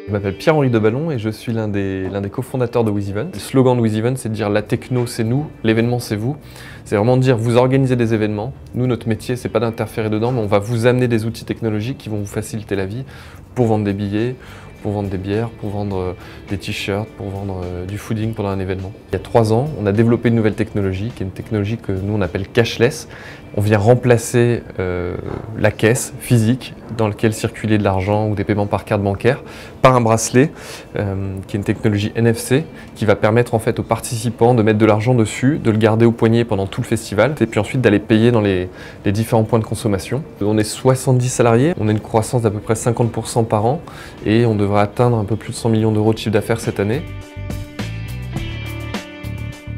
Je m'appelle Pierre-Henri Deballon et je suis l'un des cofondateurs de WizEvent. Le slogan de WizEvent, c'est de dire la techno c'est nous, l'événement c'est vous. C'est vraiment de dire vous organisez des événements. Nous, notre métier, c'est pas d'interférer dedans, mais on va vous amener des outils technologiques qui vont vous faciliter la vie pour vendre des billets, pour vendre des bières, pour vendre des t-shirts, pour vendre du fooding pendant un événement. Il y a 3 ans, on a développé une nouvelle technologie, qui est une technologie que nous on appelle cashless. On vient remplacer la caisse physique dans laquelle circulait de l'argent ou des paiements par carte bancaire par un bracelet qui est une technologie NFC qui va permettre en fait aux participants de mettre de l'argent dessus, de le garder au poignet pendant tout le festival et puis ensuite d'aller payer dans les différents points de consommation. On est 70 salariés, on a une croissance d'à peu près 50% par an et on devrait atteindre un peu plus de 100 millions d'euros de chiffre d'affaires cette année.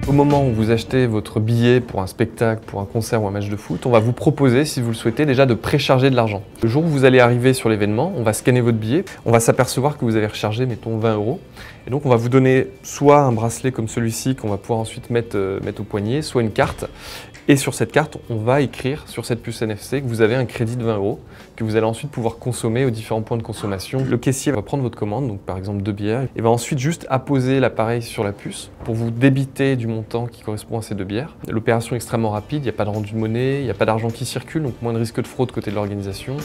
Au moment où vous achetez votre billet pour un spectacle, pour un concert ou un match de foot, on va vous proposer, si vous le souhaitez, déjà de précharger de l'argent. Le jour où vous allez arriver sur l'événement, on va scanner votre billet, on va s'apercevoir que vous avez rechargé, mettons, 20 €. Et donc on va vous donner soit un bracelet comme celui-ci qu'on va pouvoir ensuite mettre au poignet, soit une carte. Et sur cette carte, on va écrire sur cette puce NFC que vous avez un crédit de 20 € que vous allez ensuite pouvoir consommer aux différents points de consommation. Le caissier va prendre votre commande, donc par exemple 2 bières, et va ensuite juste apposer l'appareil sur la puce pour vous débiter du montant qui correspond à ces 2 bières. L'opération est extrêmement rapide, il n'y a pas de rendu de monnaie, il n'y a pas d'argent qui circule, donc moins de risque de fraude côté de l'organisation.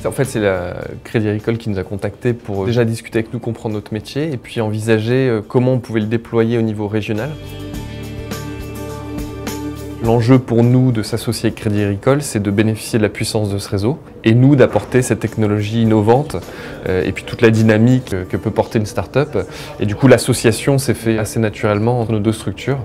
En fait, c'est la Crédit Agricole qui nous a contactés pour déjà discuter avec nous, comprendre notre métier et puis envisager comment on pouvait le déployer au niveau régional. L'enjeu pour nous de s'associer avec Crédit Agricole, c'est de bénéficier de la puissance de ce réseau et nous d'apporter cette technologie innovante et puis toute la dynamique que peut porter une start-up. Et du coup, l'association s'est faite assez naturellement entre nos deux structures.